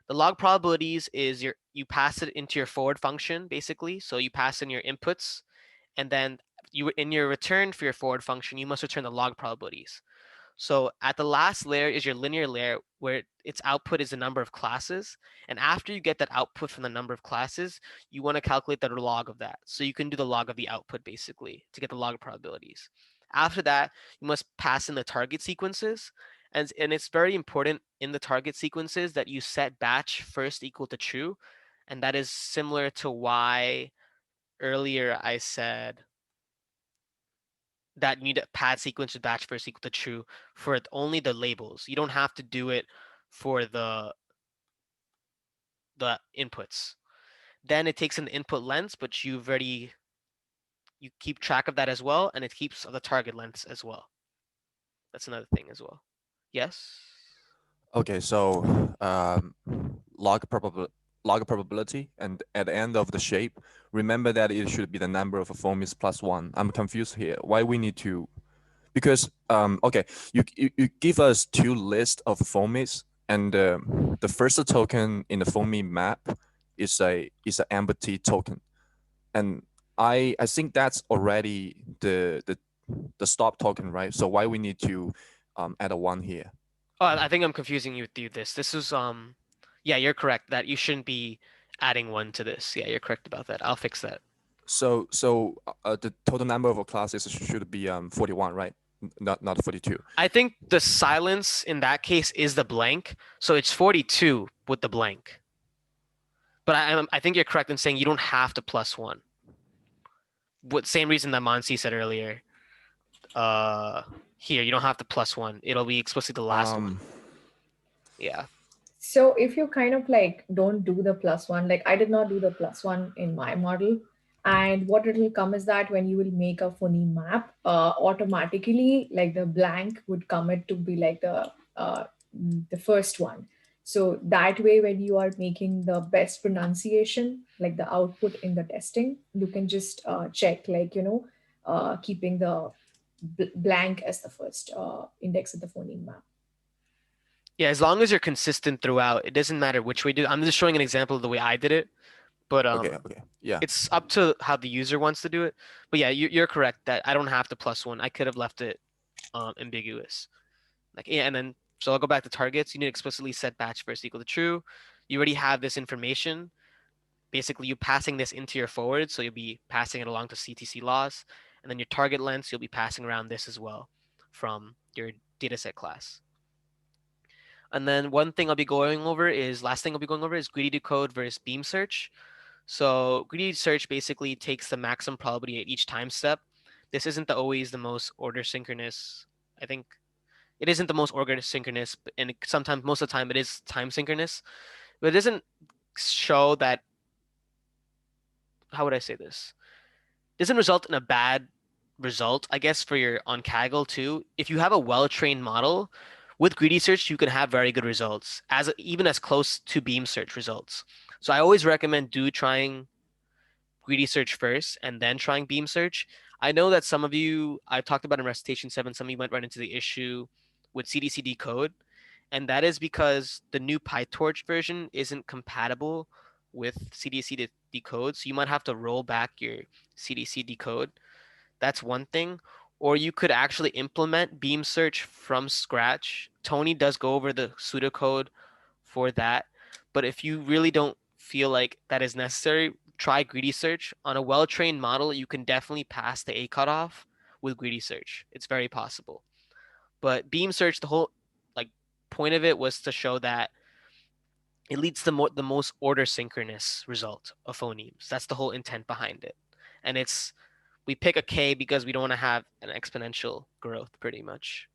the log probabilities is you pass it into your forward function, basically. So you pass in your inputs, and then in your return for your forward function, you must return the log probabilities. So at the last layer is your linear layer where its output is the number of classes. And after you get that output from the number of classes, you want to calculate the log of that. So you can do the log of the output basically to get the log of probabilities. After that, you must pass in the target sequences. And it's very important in the target sequences that you set batch first equal to true. And that is similar to why earlier I said that you need a pad sequence with batch first equal to true for only the labels. You don't have to do it for the inputs. Then it takes in the input lengths, but you keep track of that as well, and it keeps the target lengths as well. That's another thing as well. Yes. Okay, so log probability, and at the end of the shape, remember that it should be the number of fomies plus one. I'm confused here. Why we need to? Because okay, you give us two lists of fomies, and the first token in the foamy map is an empty token, and I think that's already the stop token, right? So why we need to add a one here? Oh, I think I'm confusing you with this. This is yeah, you're correct that you shouldn't be adding one to this. Yeah, you're correct about that. I'll fix that. So the total number of classes should be 41, right? Not 42. I think the silence in that case is the blank, so it's 42 with the blank. But I think you're correct in saying you don't have to plus one. What same reason that Mansi said earlier. Here you don't have to plus one. It'll be explicitly the last one. Yeah. So if you kind of like don't do the plus one, like I did not do the plus one in my model, and what it will come is that when you will make a phoneme map, automatically like the blank would commit to be like the first one. So that way, when you are making the best pronunciation, like the output in the testing, you can just check like keeping the blank as the first index of the phoneme map. Yeah, as long as you're consistent throughout, it doesn't matter which way you do it. I'm just showing an example of the way I did it, but Okay, yeah. it's up to how the user wants to do it. But yeah, you're correct that I don't have to plus one. I could have left it ambiguous. Like yeah, and then so I'll go back to targets. You need to explicitly set batch first equal to true. You already have this information. Basically, you passing this into your forward, so you'll be passing it along to CTC loss, and then your target lengths, you'll be passing around this as well from your dataset class. And then one thing I'll be going over is, last thing I'll be going over is greedy decode versus beam search. So greedy search basically takes the maximum probability at each time step. This isn't always the most order synchronous. I think it isn't the most order synchronous, and sometimes, most of the time, it is time synchronous. But it doesn't show that, how would I say this? It doesn't result in a bad result, I guess, for your on Kaggle too. If you have a well-trained model, with greedy search, you can have very good results, even as close to beam search results. So I always recommend trying greedy search first and then trying beam search. I know that some of you, I talked about in Recitation 7, some of you went right into the issue with CDC Decode, and that is because the new PyTorch version isn't compatible with CDC Decode, so you might have to roll back your CDC Decode. That's one thing. Or you could actually implement beam search from scratch. Tony does go over the pseudocode for that. But if you really don't feel like that is necessary, try greedy search. On a well-trained model, you can definitely pass the A cutoff with greedy search. It's very possible. But beam search, the whole point of it was to show that it leads to the most order synchronous result of phonemes. That's the whole intent behind it. And we pick a K because we don't want to have an exponential growth pretty much.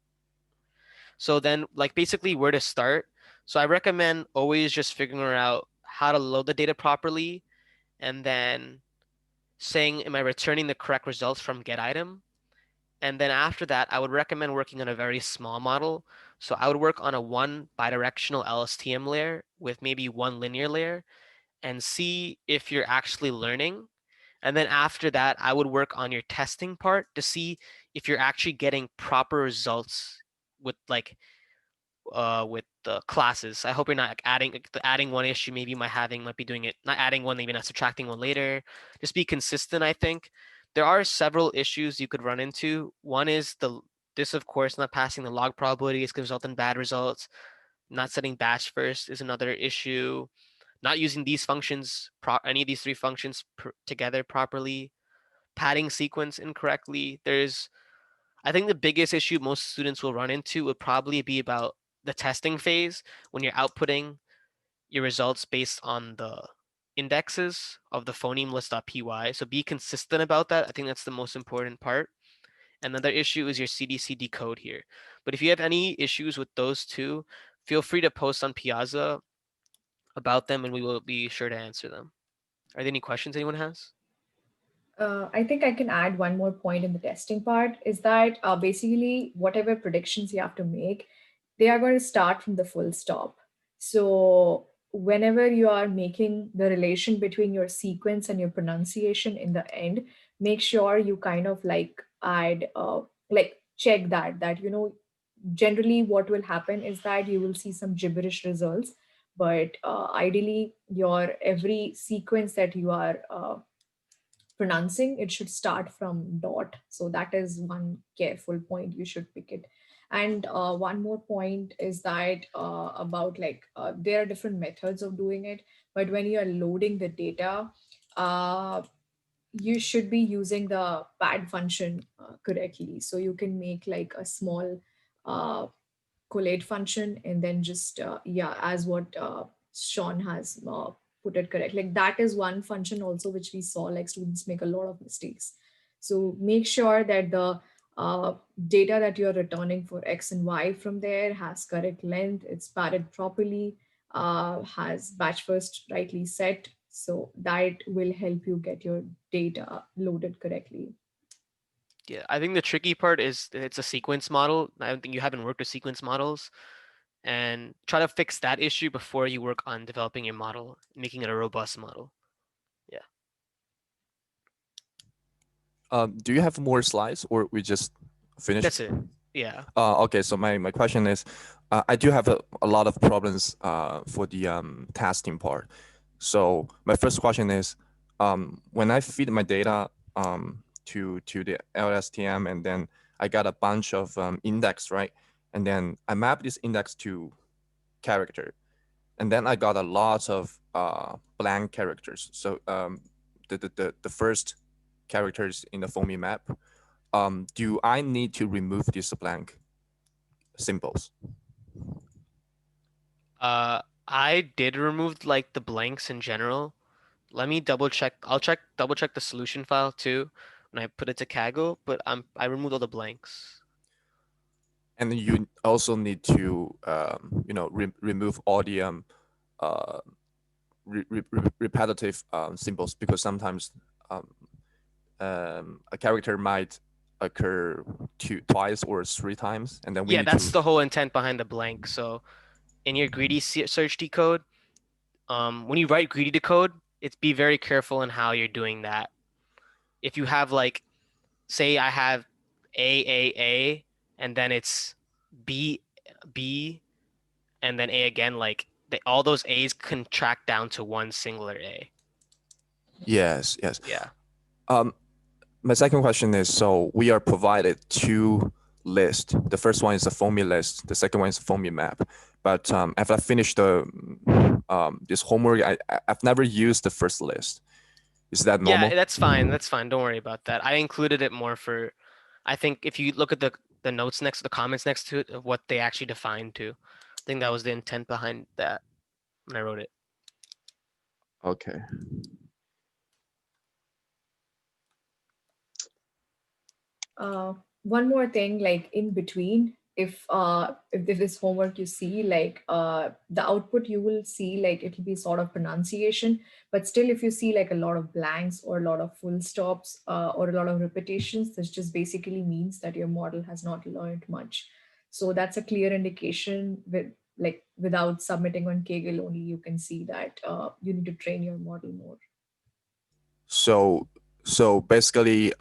So then basically where to start. So I recommend always just figuring out how to load the data properly, and then saying, am I returning the correct results from get item? And then after that, I would recommend working on a very small model. So I would work on a one bidirectional LSTM layer with maybe one linear layer and see if you're actually learning. And then after that, I would work on your testing part to see if you're actually getting proper results with with the classes. I hope you're not adding one issue. Maybe you might be doing it, not adding one, maybe not subtracting one later. Just be consistent, I think. There are several issues you could run into. One is This, of course, not passing the log probability is going to result in bad results. Not setting batch first is another issue. Not using these functions, any of these three functions together properly. Padding sequence incorrectly. I think the biggest issue most students will run into would probably be about the testing phase when you're outputting your results based on the indexes of the phoneme list.py. So be consistent about that. I think that's the most important part. Another issue is your CDC decode here. But if you have any issues with those two, feel free to post on Piazza about them and we will be sure to answer them. Are there any questions anyone has? I think I can add one more point in the testing part is that basically whatever predictions you have to make, they are going to start from the full stop. So whenever you are making the relation between your sequence and your pronunciation in the end, make sure you kind of like add, like check that, generally what will happen is that you will see some gibberish results, but ideally your every sequence that you are pronouncing, it should start from dot. So that is one careful point you should pick it. And one more point is that about like there are different methods of doing it, but when you are loading the data, uh, you should be using the pad function correctly. So you can make like a small uh, collate function and then just yeah, as what Sean has put it correct, like that is one function also which we saw like students make a lot of mistakes. So make sure that the data that you're returning for x and y from there has correct length, it's padded properly, has batch first rightly set, so that will help you get your data loaded correctly. Yeah, I think the tricky part is it's a sequence model. I don't think you haven't worked with sequence models, and try to fix that issue before you work on developing your model, making it a robust model. Yeah. Do you have more slides, or we just finished? That's it. Yeah. Okay, so my question is, I do have a lot of problems for the testing part. So my first question is, when I feed my data to the LSTM, and then I got a bunch of index, right? And then I map this index to character, and then I got a lot of blank characters. So the first characters in the phoneme map, do I need to remove these blank symbols? I did remove like the blanks in general. Let me double check. I'll double check the solution file too when I put it to Kaggle, but I removed all the blanks. And then you also need to remove all the repetitive symbols, because sometimes a character might occur twice or three times, and then we Yeah, need that's to. the whole intent behind the blank. So in your greedy search decode, when you write greedy decode, it's be very careful in how you're doing that. If you have like, say I have A, and then it's B, B, and then A again, like all those A's contract down to one singular A. Yes. Yeah. My second question is, so we are provided two lists. The first one is a phoneme list. The second one is a phoneme map. But after I finished this homework, I've never used the first list. Is that normal? Yeah, that's fine. That's fine. Don't worry about that. I included it more for, I think if you look at the notes next to the comments next to it of what they actually defined to, I think that was the intent behind that when I wrote it. Okay. One more thing, like in between, if this is homework you see, like the output you will see, like it will be sort of pronunciation, but still if you see like a lot of blanks or a lot of full stops or a lot of repetitions, this just basically means that your model has not learned much. So that's a clear indication with like without submitting on Kaggle only, you can see that you need to train your model more. So basically,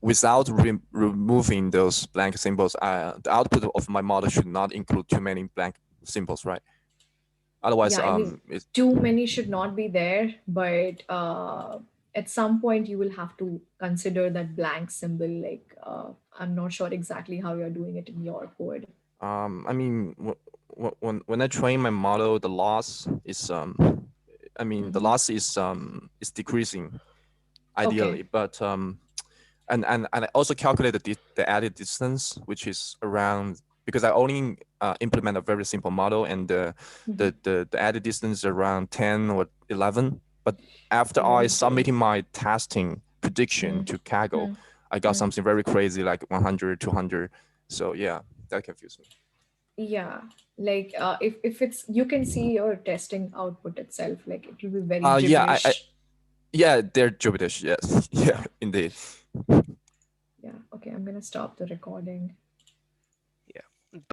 without removing those blank symbols, the output of my model should not include too many blank symbols, right? Otherwise, Yeah, I mean, too many should not be there, but at some point you will have to consider that blank symbol. Like I'm not sure exactly how you're doing it in your code. I mean, when I train my model, the loss is the loss is decreasing ideally, Okay. but and I also calculate the added distance, which is around, because I only implement a very simple model, and the added distance is around 10 or 11. But after I Okay. submitting my testing prediction to Kaggle, Hmm. I got something very crazy like 100, 200. So yeah, that confused me. Yeah, like if it's, you can see your testing output itself, like it will be very Yeah, gibberish. yeah, they're Jupiter. Yes, yeah, indeed. Yeah, okay, I'm gonna stop the recording.